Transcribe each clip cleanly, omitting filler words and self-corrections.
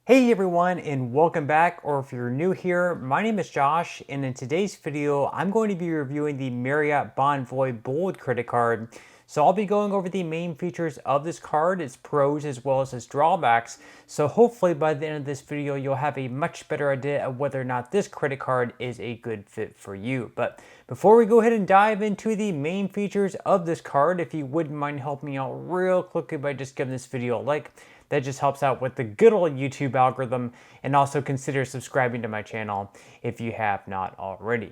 Hey everyone, and welcome back, or if you're new here, my name is Josh, and in today's video, I'm going to be reviewing the Marriott Bonvoy Bold credit card. So I'll be going over the main features of this card, its pros as well as its drawbacks. So hopefully by the end of this video, you'll have a much better idea of whether or not this credit card is a good fit for you. But before we go ahead and dive into the main features of this card, if you wouldn't mind helping me out real quickly by just giving this video a like, that just helps out with the good old YouTube algorithm, and also consider subscribing to my channel if you have not already.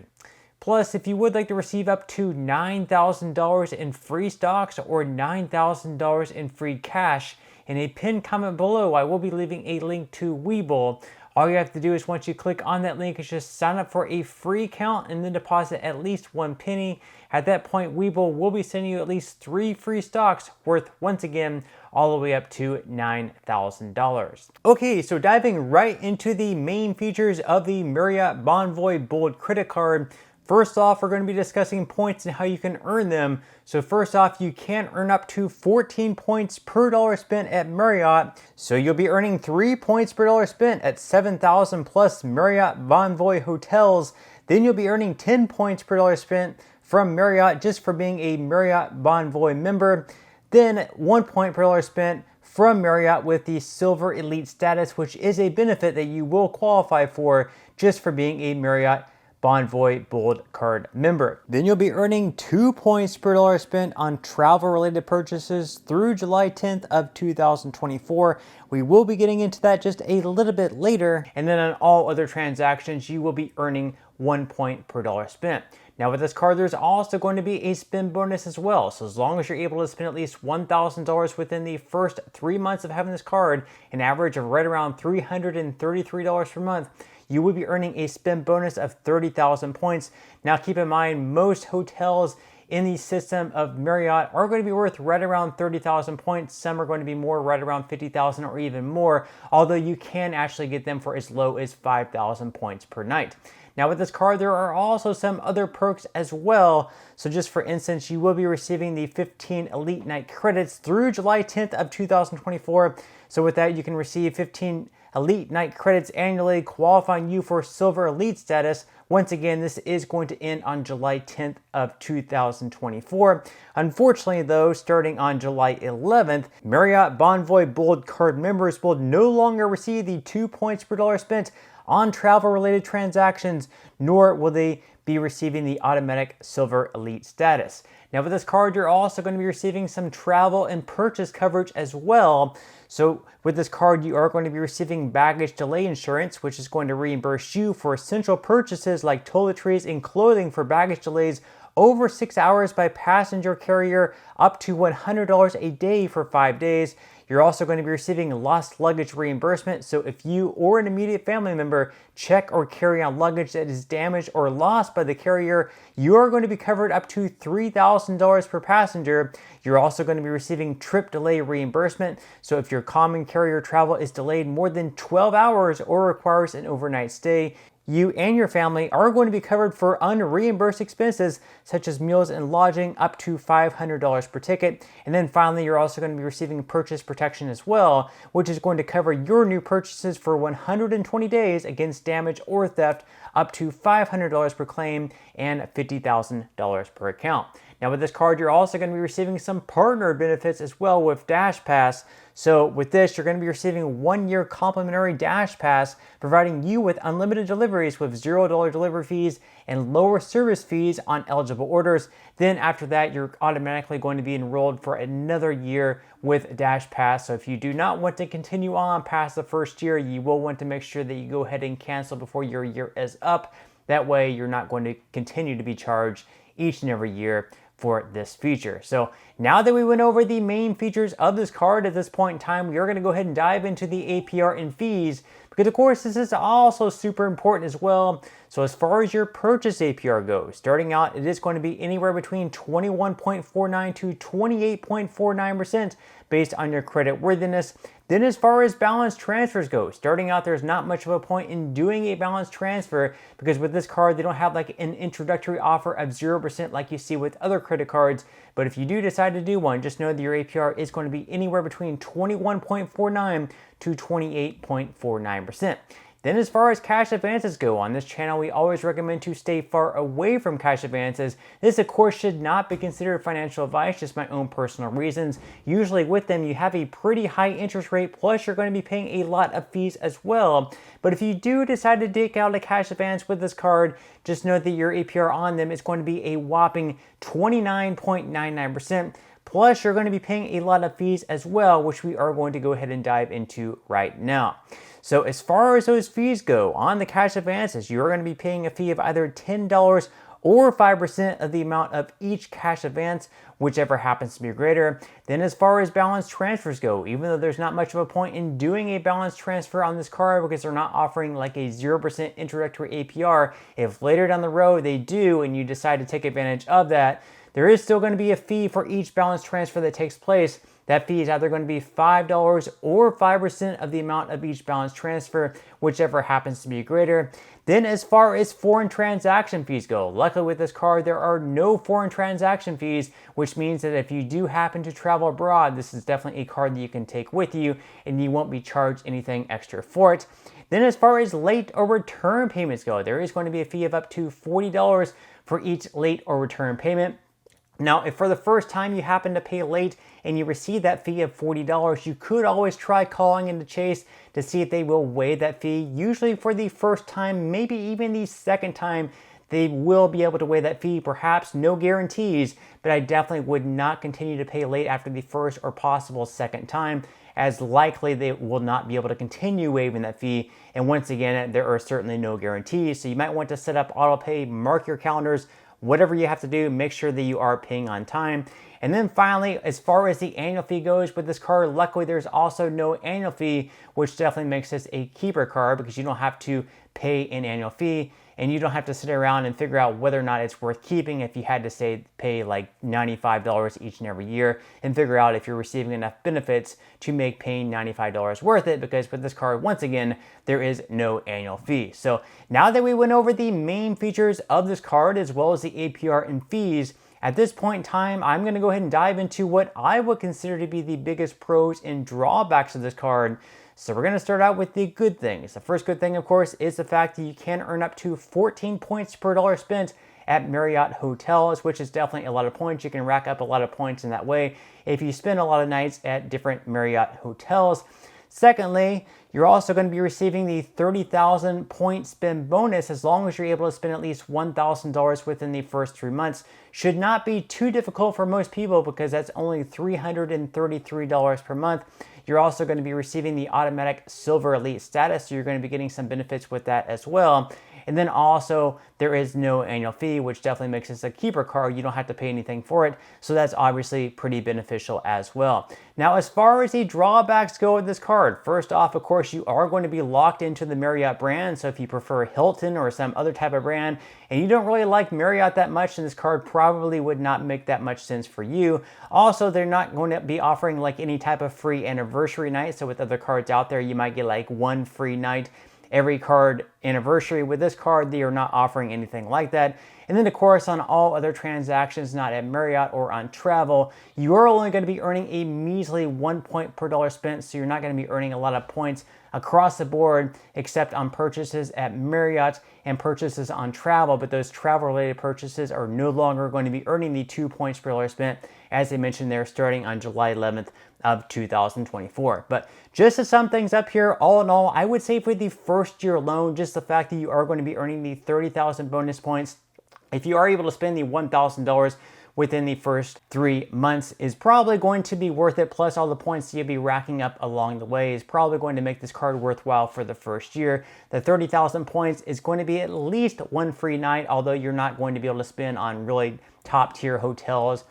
Plus, if you would like to receive up to $9,000 in free stocks or $9,000 in free cash, in a pinned comment below, I will be leaving a link to Webull. All you have to do is once you click on that link is just sign up for a free account and then deposit at least 1 penny. At that point, Webull will be sending you at least 3 free stocks worth, once again, all the way up to $9,000. Okay, so diving right into the main features of the Marriott Bonvoy Bold credit card. First off, we're going to be discussing points and how you can earn them. So first off, you can earn up to 14 points per dollar spent at Marriott. So you'll be earning 3 points per dollar spent at 7,000 plus Marriott Bonvoy hotels. Then you'll be earning 10 points per dollar spent from Marriott just for being a Marriott Bonvoy member. Then 1 point per dollar spent from Marriott with the Silver Elite status, which is a benefit that you will qualify for just for being a Marriott Bonvoy Bold card member. Then you'll be earning 2 points per dollar spent on travel related purchases through July 10th of 2024. We will be getting into that just a little bit later. And then on all other transactions, you will be earning 1 point per dollar spent. Now with this card, there's also going to be a spend bonus as well. So as long as you're able to spend at least $1,000 within the first 3 months of having this card, an average of right around $333 per month, you will be earning a spend bonus of 30,000 points. Now keep in mind, most hotels in the system of Marriott are going to be worth right around 30,000 points. Some are going to be more, right around 50,000 or even more, although you can actually get them for as low as 5,000 points per night. Now with this card, there are also some other perks as well. So just for instance, you will be receiving the 15 Elite Night credits through July 10th of 2024. So with that, you can receive 15 Elite Night credits annually, qualifying you for Silver Elite status. Once again, this is going to end on July 10th of 2024. Unfortunately though, starting on July 11th, Marriott Bonvoy Bold card members will no longer receive the 2 points per dollar spent on travel-related transactions, nor will they be receiving the automatic Silver Elite status. Now with this card, you're also going to be receiving some travel and purchase coverage as well. So with this card, you are going to be receiving baggage delay insurance, which is going to reimburse you for essential purchases like toiletries and clothing for baggage delays over 6 hours by passenger carrier, up to $100 a day for 5 days. You're also going to be receiving lost luggage reimbursement. So if you or an immediate family member check or carry on luggage that is damaged or lost by the carrier, you are going to be covered up to $3,000 per passenger. You're also going to be receiving trip delay reimbursement. So if your common carrier travel is delayed more than 12 hours or requires an overnight stay, you and your family are going to be covered for unreimbursed expenses such as meals and lodging, up to $500 per ticket. And then finally, you're also going to be receiving purchase protection as well, which is going to cover your new purchases for 120 days against damage or theft, up to $500 per claim and $50,000 per account. Now with this card, you're also going to be receiving some partner benefits as well with Dash Pass. So with this, you're going to be receiving 1 year complimentary Dash Pass, providing you with unlimited deliveries with $0 delivery fees and lower service fees on eligible orders. Then after that, you're automatically going to be enrolled for another year with Dash Pass. So if you do not want to continue on past the first year, you will want to make sure that you go ahead and cancel before your year is up. That way, you're not going to continue to be charged each and every year for this feature. So now that we went over the main features of this card, at this point in time, we are going to go ahead and dive into the APR and fees, because of course this is also super important as well. So as far as your purchase APR goes, starting out, it is going to be anywhere between 21.49 to 28.49% based on your credit worthiness. Then as far as balance transfers go, starting out, there's not much of a point in doing a balance transfer because with this card, they don't have like an introductory offer of 0% like you see with other credit cards. But if you do decide to do one, just know that your APR is going to be anywhere between 21.49 to 28.49%. Then as far as cash advances go, on this channel we always recommend to stay far away from cash advances. This of course should not be considered financial advice, just my own personal reasons. Usually with them you have a pretty high interest rate, plus you're going to be paying a lot of fees as well. But if you do decide to take out a cash advance with this card, just know that your APR on them is going to be a whopping 29.99%. Plus, you're going to be paying a lot of fees as well, which we are going to go ahead and dive into right now. So as far as those fees go, on the cash advances, you're going to be paying a fee of either $10 or 5% of the amount of each cash advance, whichever happens to be greater. Then as far as balance transfers go, even though there's not much of a point in doing a balance transfer on this card because they're not offering like a 0% introductory APR, if later down the road they do and you decide to take advantage of that, there is still going to be a fee for each balance transfer that takes place. That fee is either going to be $5 or 5% of the amount of each balance transfer, whichever happens to be greater. Then as far as foreign transaction fees go, luckily with this card, there are no foreign transaction fees, which means that if you do happen to travel abroad, this is definitely a card that you can take with you and you won't be charged anything extra for it. Then as far as late or return payments go, there is going to be a fee of up to $40 for each late or return payment. Now, if for the first time you happen to pay late and you receive that fee of $40, you could always try calling into Chase to see if they will waive that fee. Usually for the first time, maybe even the second time, they will be able to waive that fee. Perhaps no guarantees, but I definitely would not continue to pay late after the first or possible second time, as likely they will not be able to continue waiving that fee. And once again, there are certainly no guarantees. So you might want to set up auto pay, mark your calendars, whatever you have to do, make sure that you are paying on time. And then finally, as far as the annual fee goes with this card, luckily there's also no annual fee, which definitely makes this a keeper card because you don't have to pay an annual fee and you don't have to sit around and figure out whether or not it's worth keeping if you had to say pay like $95 each and every year and figure out if you're receiving enough benefits to make paying $95 worth it, because with this card, once again, there is no annual fee. So now that we went over the main features of this card as well as the APR and fees, at this point in time, I'm going to go ahead and dive into what I would consider to be the biggest pros and drawbacks of this card. So we're going to start out with the good things. The first good thing, of course, is the fact that you can earn up to 14 points per dollar spent at Marriott hotels, which is definitely a lot of points. You can rack up a lot of points in that way if you spend a lot of nights at different Marriott hotels. Secondly, you're also going to be receiving the 30,000 point spend bonus as long as you're able to spend at least $1,000 within the first 3 months. Should not be too difficult for most people because that's only $333 per month. You're also going to be receiving the automatic Silver Elite status, so you're going to be getting some benefits with that as well. And then also, there is no annual fee, which definitely makes this a keeper card. You don't have to pay anything for it, so that's obviously pretty beneficial as well. Now, as far as the drawbacks go with this card, first off, of course, you are going to be locked into the Marriott brand, so if you prefer Hilton or some other type of brand, and you don't really like Marriott that much, then this card probably would not make that much sense for you. Also, they're not going to be offering like any type of free anniversary night, so with other cards out there, you might get like one free night every card anniversary. With this card, they are not offering anything like that. And then of course, on all other transactions not at Marriott or on travel, you are only going to be earning a measly 1 point per dollar spent, so you're not going to be earning a lot of points across the board except on purchases at Marriott and purchases on travel. But those travel related purchases are no longer going to be earning the 2 points per dollar spent, as they mentioned there, starting on July 11th of 2024. But just to sum things up here, all in all, I would say for the first year alone, just the fact that you are going to be earning the 30,000 bonus points, if you are able to spend the $1,000 within the first 3 months, is probably going to be worth it. Plus all the points you'll be racking up along the way is probably going to make this card worthwhile for the first year. The 30,000 points is going to be at least one free night, although you're not going to be able to spend on really top tier hotels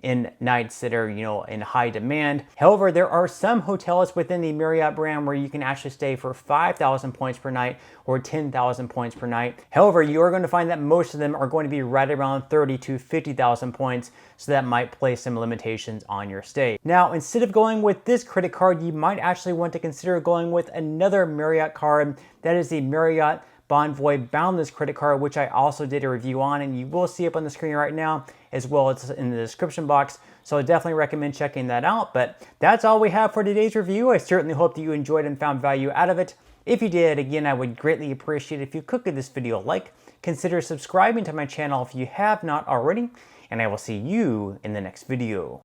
in nights that are, in high demand. However, there are some hotels within the Marriott brand where you can actually stay for 5,000 points per night or 10,000 points per night. However, you are going to find that most of them are going to be right around 30 to 50,000 points, so that might place some limitations on your stay. Now, instead of going with this credit card, you might actually want to consider going with another Marriott card. That is the Marriott Bonvoy Boundless credit card, which I also did a review on, and you will see up on the screen right now, as well as in the description box. So I definitely recommend checking that out. But that's all we have for today's review. I certainly hope that you enjoyed and found value out of it. If you did, again, I would greatly appreciate it if you could give this video a like, consider subscribing to my channel if you have not already, and I will see you in the next video.